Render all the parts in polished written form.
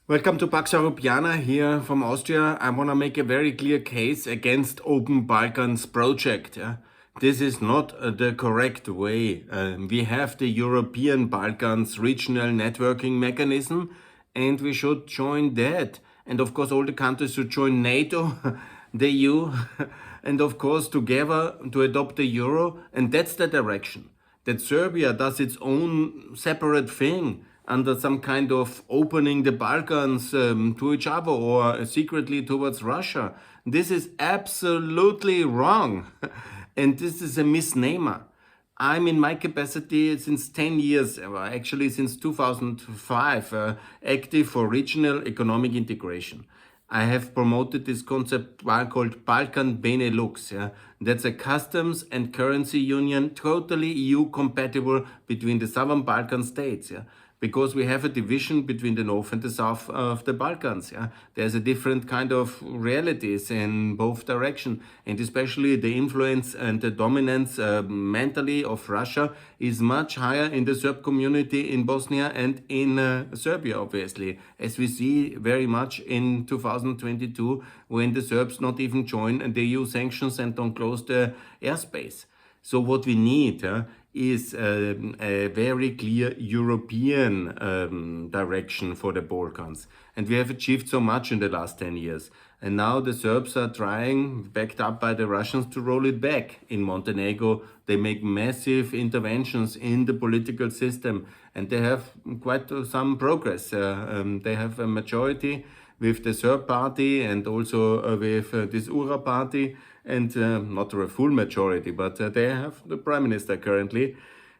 Welcome to Pax Europiana here from Austria. I want to make a very clear case against Open Balkans project. This is not the correct way. We have the European Balkans regional networking mechanism and we should join that. And of course all the countries should join NATO, the EU, and of course together to adopt the euro. And that's the direction. That Serbia does its own separate thing under some kind of opening the Balkans to each other or secretly towards Russia. This is absolutely wrong. And this is a misnomer. I'm in my capacity since 10 years, actually since 2005, active for regional economic integration. I have promoted this concept called Balkan Benelux. That's a customs and currency union, totally EU compatible between the Southern Balkan states. Because we have a division between the north and the south of the Balkans. There's a different kind of realities in both directions, and especially the influence and the dominance mentally of Russia is much higher in the Serb community in Bosnia and in Serbia, obviously, as we see very much in 2022 when the Serbs not even join the EU sanctions and don't close the airspace. So what we need is a very clear European direction for the Balkans. And we have achieved so much in the last 10 years. And now the Serbs are trying, backed up by the Russians, to roll it back. In Montenegro, they make massive interventions in the political system. And they have quite some progress. They have a majority with the Serb party and also with this URA party, and not a full majority, but they have the prime minister currently.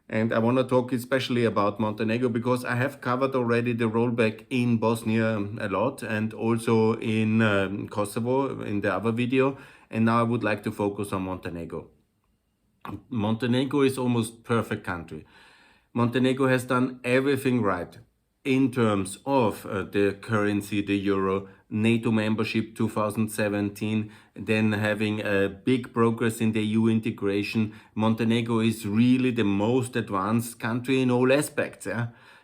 And I want to talk especially about Montenegro because I have covered already the rollback in Bosnia a lot and also in Kosovo in the other video. And now I would like to focus on Montenegro. Montenegro is almost perfect country. Montenegro has done everything right in terms of the currency, the euro, NATO membership 2017, then having a big progress in the EU integration. Montenegro is really the most advanced country in all aspects.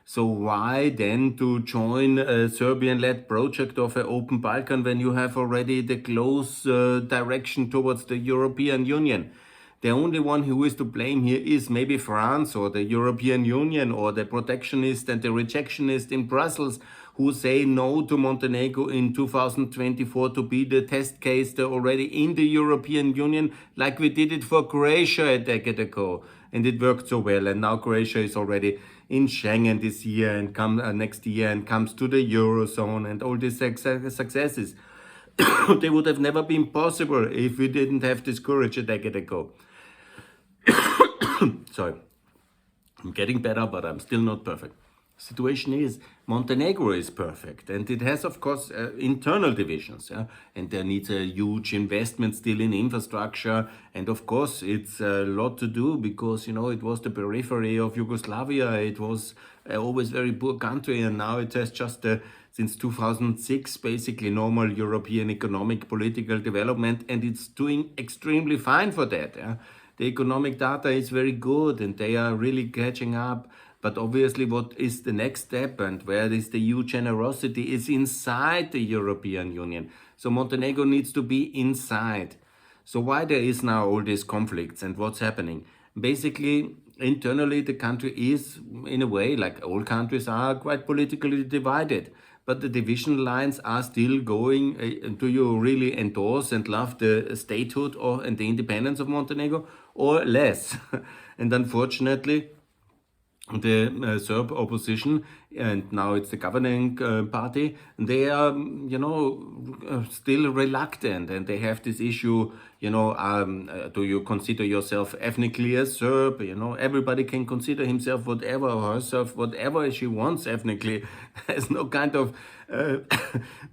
So why then to join a Serbian-led project of an Open Balkan when you have already the close direction towards the European Union? The only one who is to blame here is maybe France or the European Union or the protectionist and the rejectionist in Brussels who say no to Montenegro in 2024 to be the test case already in the European Union, like we did it for Croatia a decade ago. And it worked so well. And now Croatia is already in Schengen this year and next year and comes to the Eurozone and all these successes. They would have never been possible if we didn't have this courage a decade ago. Sorry, I'm getting better, but I'm still not perfect. Situation is Montenegro is perfect, and it has, of course, internal divisions, and there needs a huge investment still in infrastructure, and of course it's a lot to do because it was the periphery of Yugoslavia. It was always very poor country, and now it has just since 2006 basically normal European economic political development, and it's doing extremely fine for that. The economic data is very good and they are really catching up. But obviously what is the next step and where is the EU generosity is inside the European Union. So Montenegro needs to be inside. So why there is now all these conflicts and what's happening? Basically, internally the country is, in a way, like all countries are, quite politically divided. But the division lines are still going. Do you really endorse and love the statehood and the independence of Montenegro or less? And unfortunately, the Serb opposition, and now it's the governing party, they are, still reluctant, and they have this issue, do you consider yourself ethnically a Serb? Everybody can consider himself whatever or herself whatever she wants ethnically. There's no kind of,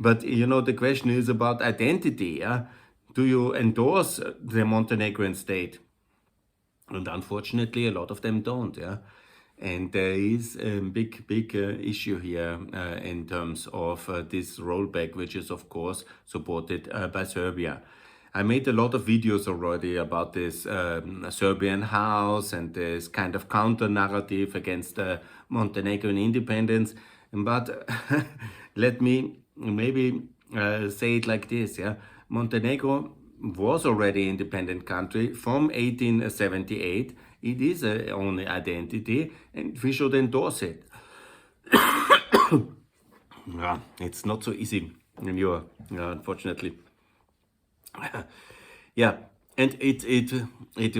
but the question is about identity. Do you endorse the Montenegrin state? And unfortunately, a lot of them don't. And there is a big issue here in terms of this rollback, which is, of course, supported by Serbia. I made a lot of videos already about this Serbian house and this kind of counter-narrative against Montenegrin independence. But let me maybe say it like this, yeah. Montenegro was already independent country from 1878. It is a own identity, and we should endorse it. Yeah, it's not so easy in Europe, unfortunately. Yeah, and it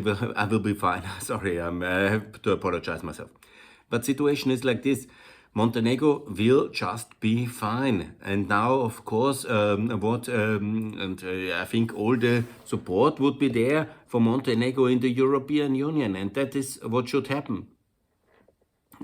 will, I will be fine. Sorry, I have to apologize myself. But situation is like this. Montenegro will just be fine. And now, of course, I think all the support would be there for Montenegro in the European Union, and that is what should happen.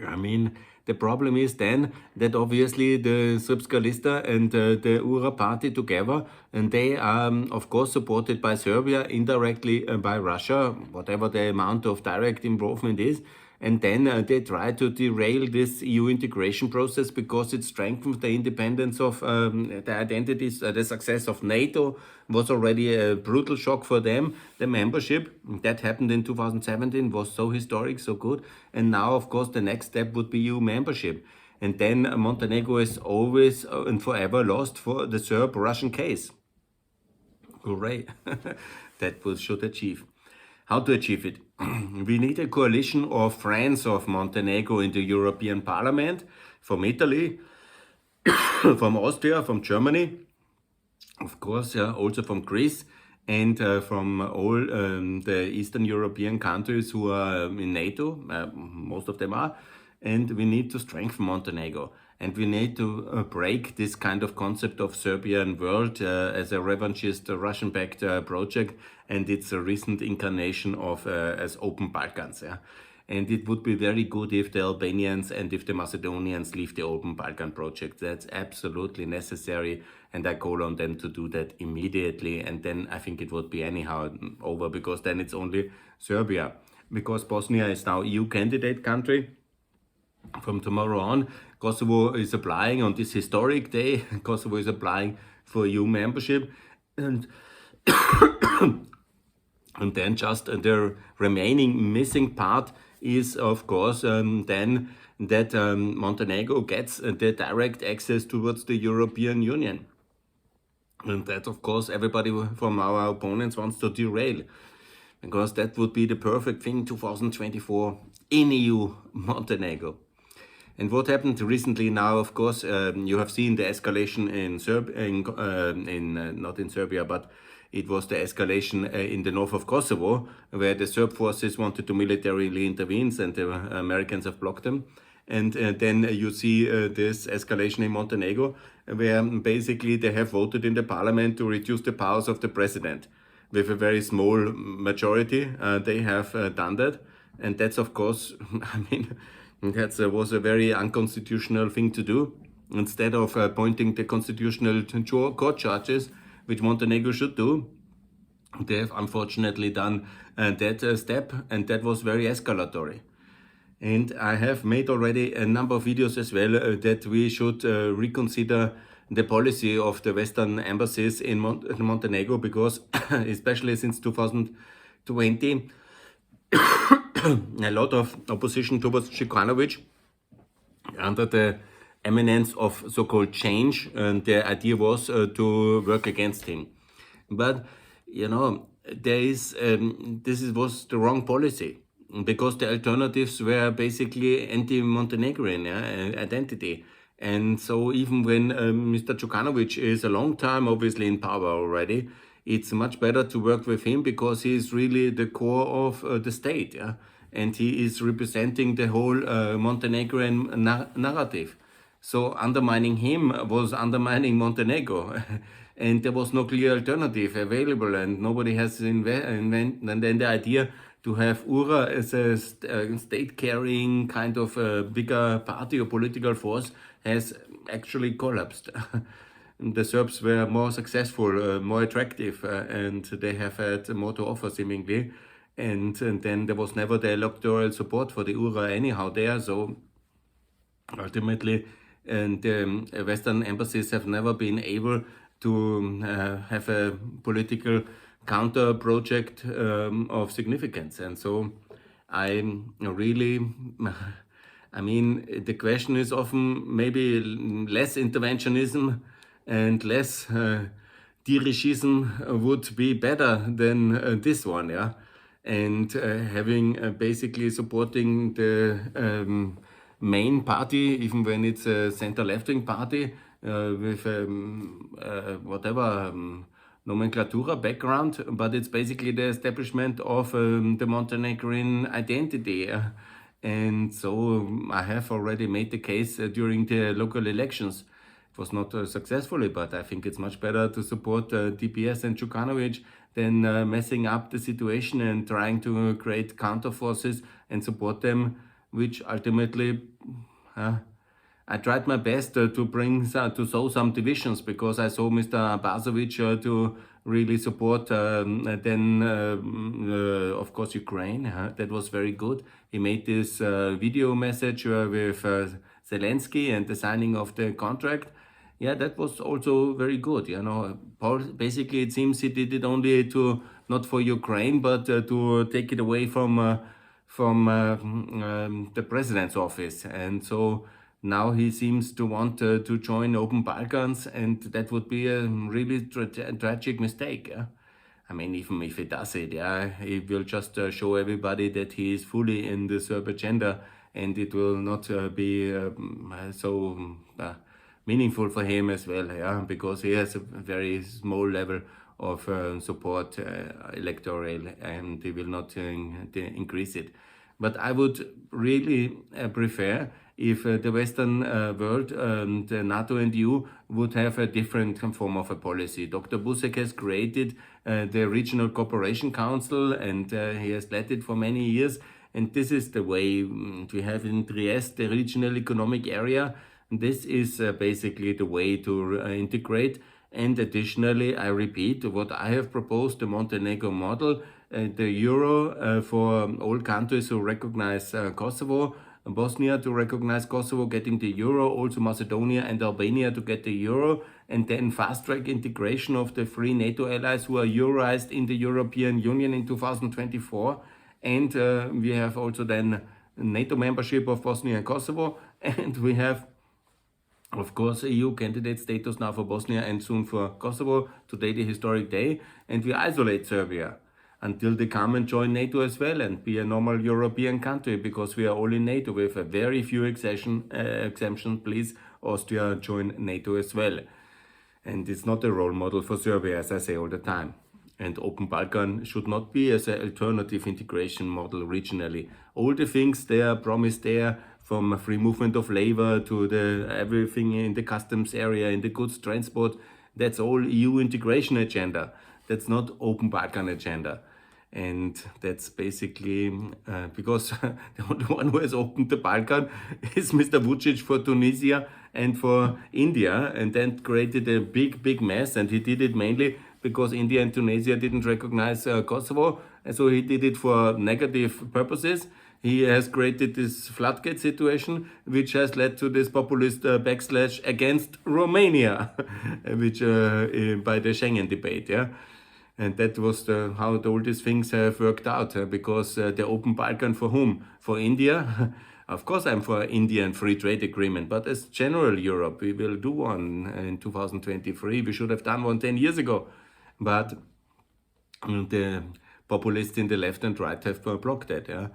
I mean, the problem is then that obviously the Srpska Lista and the URA party together, and they are, of course, supported by Serbia, indirectly by Russia, whatever the amount of direct involvement is. And then they try to derail this EU integration process because it strengthens the independence of the identities. The success of NATO was already a brutal shock for them. The membership that happened in 2017 was so historic, so good. And now, of course, the next step would be EU membership. And then Montenegro is always and forever lost for the Serb-Russian case. Hooray! That we should achieve. How to achieve it? We need a coalition of friends of Montenegro in the European Parliament, from Italy, from Austria, from Germany, of course, also from Greece, and from all the Eastern European countries who are in NATO, most of them are, and we need to strengthen Montenegro. And we need to break this kind of concept of Serbian world as a revanchist Russian-backed project, and it's a recent incarnation of as Open Balkans. Yeah? And it would be very good if the Albanians and if the Macedonians leave the Open Balkan project. That's absolutely necessary, and I call on them to do that immediately. And then I think it would be anyhow over, because then it's only Serbia. Because Bosnia is now EU candidate country. From tomorrow on, Kosovo is applying on this historic day. Kosovo is applying for EU membership, and and then just the remaining missing part is, of course, then that Montenegro gets the direct access towards the European Union. And that, of course, everybody from our opponents wants to derail, because that would be the perfect thing 2024 in EU Montenegro. And what happened recently now, of course, you have seen the escalation in not in Serbia, but it was the escalation in the north of Kosovo, where the Serb forces wanted to militarily intervene, and the Americans have blocked them. And then you see this escalation in Montenegro, where basically they have voted in the parliament to reduce the powers of the president. With a very small majority, they have done that. And that's, of course, I mean, that was a very unconstitutional thing to do. Instead of appointing the constitutional court judges, which Montenegro should do, they have unfortunately done that step, and that was very escalatory. And I have made already a number of videos as well that we should reconsider the policy of the Western embassies in Montenegro, because especially since 2020, a lot of opposition towards Đukanović under the eminence of so-called change, and the idea was to work against him. But, you know, this was the wrong policy, because the alternatives were basically anti-Montenegrin identity. And so even when Mr. Đukanović is a long time obviously in power already, it's much better to work with him, because he is really the core of the state, yeah? And he is representing the whole Montenegrin narrative. So undermining him was undermining Montenegro, and there was no clear alternative available, and nobody has invented. And then the idea to have URA as a state-carrying kind of bigger party or political force has actually collapsed. The Serbs were more successful, more attractive, and they have had more to offer seemingly. And then there was never the electoral support for the URA anyhow there. So ultimately, and the Western embassies have never been able to have a political counter project of significance. And so I really I mean, the question is often maybe less interventionism and less dirigism would be better than this one, yeah. And having basically supporting the main party, even when it's a center-left-wing party with whatever nomenclatura background, but it's basically the establishment of the Montenegrin identity. And so I have already made the case during the local elections. It was not successfully, but I think it's much better to support DPS and Djukanovic than messing up the situation and trying to create counter forces and support them, which ultimately I tried my best to sow some divisions, because I saw Mr. Bazovic to really support of course, Ukraine. That was very good. He made this video message with Zelensky and the signing of the contract. Yeah, that was also very good. You know, Paul, basically it seems he did it only to, not for Ukraine, but to take it away from the president's office. And so now he seems to want to join Open Balkans, and that would be a really tragic mistake. Yeah? I mean, even if he does it, yeah, he will just show everybody that he is fully in the Serb agenda, and it will not be so meaningful for him as well, yeah, because he has a very small level of support electoral, and he will not increase it. But I would really prefer if the Western world, the NATO and EU, would have a different form of a policy. Dr. Vucic has created the Regional Cooperation Council, and he has led it for many years. And this is the way we have in Trieste, the Regional Economic Area. This is basically the way to integrate. And additionally, I repeat what I have proposed, the Montenegro model, the euro for all countries who recognize Kosovo, Bosnia to recognize Kosovo getting the euro, also Macedonia and Albania to get the euro, and then fast-track integration of the three NATO allies who are euroized in the European Union in 2024. And we have also then NATO membership of Bosnia and Kosovo, and we have, of course, EU candidate status now for Bosnia and soon for Kosovo, today the historic day, and we isolate Serbia until they come and join NATO as well and be a normal European country, because we are all in NATO with a very few exemptions. Please, Austria, join NATO as well. And it's not a role model for Serbia, as I say all the time. And Open Balkan should not be as an alternative integration model regionally. All the things they are promised there, from free movement of labor to the everything in the customs area, in the goods transport, that's all EU integration agenda. That's not Open Balkan agenda. And that's basically because the only one who has opened the Balkan is Mr. Vucic for Tunisia and for India, and then created a big mess. And he did it mainly because India and Tunisia didn't recognize Kosovo, and so he did it for negative purposes. He has created this floodgate situation, which has led to this populist backslash against Romania, which by the Schengen debate, yeah. And that was how all these things have worked out, because the Open Balkan for whom? For India? Of course I'm for Indian free trade agreement, but as general Europe, we will do one in 2023. We should have done one 10 years ago. But the populists in the left and right have blocked that, yeah.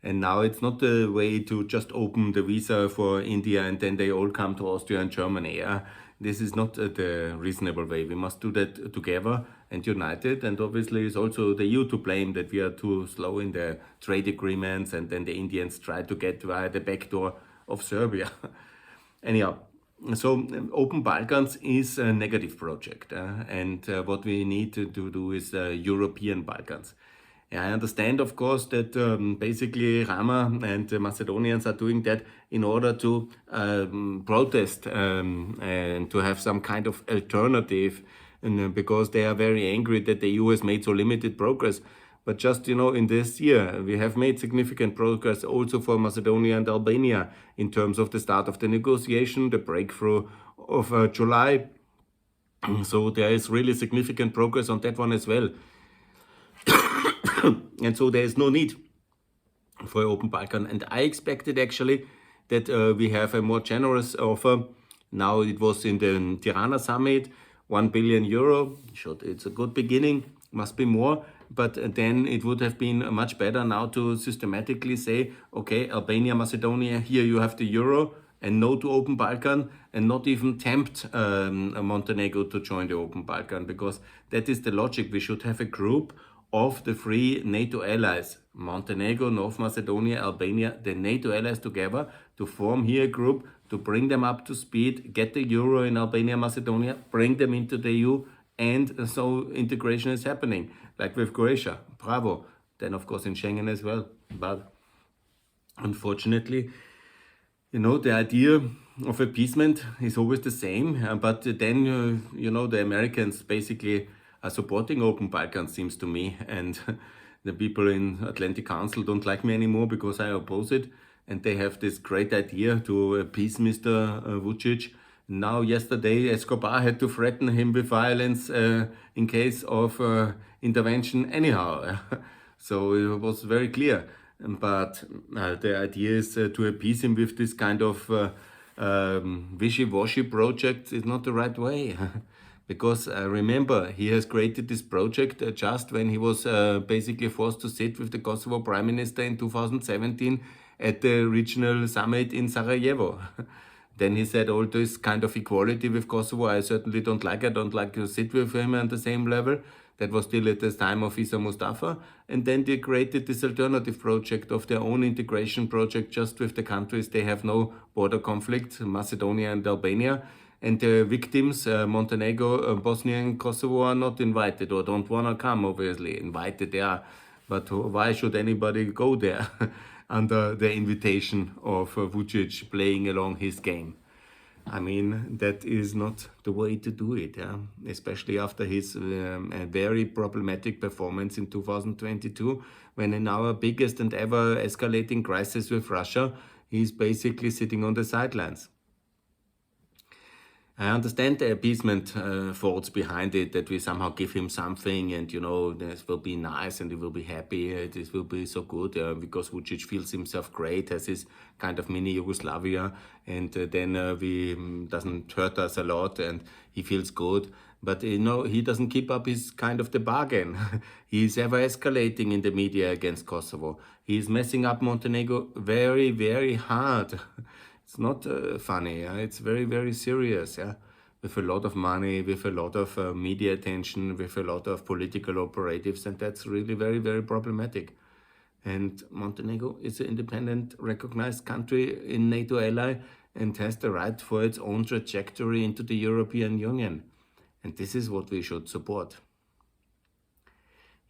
And now it's not the way to just open the visa for India and then they all come to Austria and Germany, yeah. This is not the reasonable way. We must do that together and united. And obviously it's also the EU to blame that we are too slow in the trade agreements, and then the Indians try to get via the back door of Serbia. Anyhow, so Open Balkans is a negative project, and what we need to do is European Balkans. I understand, of course, that basically Rama and the Macedonians are doing that in order to protest and to have some kind of alternative, and because they are very angry that the EU has made so limited progress. But just, you know, in this year, we have made significant progress also for Macedonia and Albania in terms of the start of the negotiation, the breakthrough of July. So there is really significant progress on that one as well. And so there is no need for Open Balkan. And I expected actually that we have a more generous offer. Now it was in the Tirana summit, 1 billion euro. It's a good beginning, must be more. But then it would have been much better now to systematically say, okay, Albania, Macedonia, here you have the euro, and no to Open Balkan, and not even tempt Montenegro to join the Open Balkan, because that is the logic. We should have a group of the three NATO allies, Montenegro, North Macedonia, Albania, the NATO allies together, to form here a group, to bring them up to speed, get the euro in Albania, Macedonia, bring them into the EU, and so integration is happening, like with Croatia. Bravo. Then of course in Schengen as well. But unfortunately, the idea of appeasement is always the same, but then, the Americans basically are supporting Open Balkan, seems to me, and the people in Atlantic Council don't like me anymore because I oppose it, and they have this great idea to appease Mr. Vucic. Now, yesterday, Escobar had to threaten him with violence in case of intervention anyhow. So it was very clear. But the idea is to appease him with this kind of wishy-washy project is not the right way. Because remember, he has created this project just when he was basically forced to sit with the Kosovo Prime Minister in 2017 at the regional summit in Sarajevo. Then he said all this kind of equality with Kosovo, I certainly don't like. I don't like to sit with him on the same level. That was still at the time of Isa Mustafa. And then they created this alternative project of their own integration project just with the countries. They have no border conflict, Macedonia and Albania. And the victims, Montenegro, Bosnia and Kosovo, are not invited or don't want to come, obviously. Invited they are. But why should anybody go there under the invitation of Vucic playing along his game? I mean, that is not the way to do it, especially after his very problematic performance in 2022, when in our biggest and ever escalating crisis with Russia, he's basically sitting on the sidelines. I understand the appeasement thoughts behind it, that we somehow give him something and, this will be nice and he will be happy, this will be so good, because Vucic feels himself great, has his kind of mini Yugoslavia, and then we doesn't hurt us a lot and he feels good. But, he doesn't keep up his kind of the bargain. He is ever escalating in the media against Kosovo. He is messing up Montenegro very, very hard. It's not funny, it's very, very serious, with a lot of money, with a lot of media attention, with a lot of political operatives, and that's really very, very problematic. And Montenegro is an independent, recognized country in NATO ally and has the right for its own trajectory into the European Union. And this is what we should support.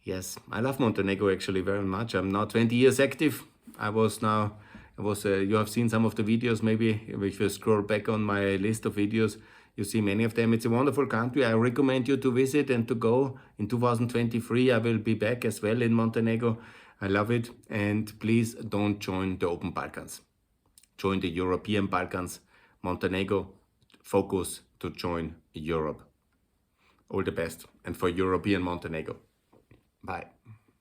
Yes, I love Montenegro actually very much. I'm now 20 years active. You have seen some of the videos, maybe if you scroll back on my list of videos, you see many of them. It's a wonderful country. I recommend you to visit and to go. In 2023, I will be back as well in Montenegro. I love it. And please don't join the Open Balkans. Join the European Balkans. Montenegro, focus to join Europe. All the best. And for European Montenegro. Bye.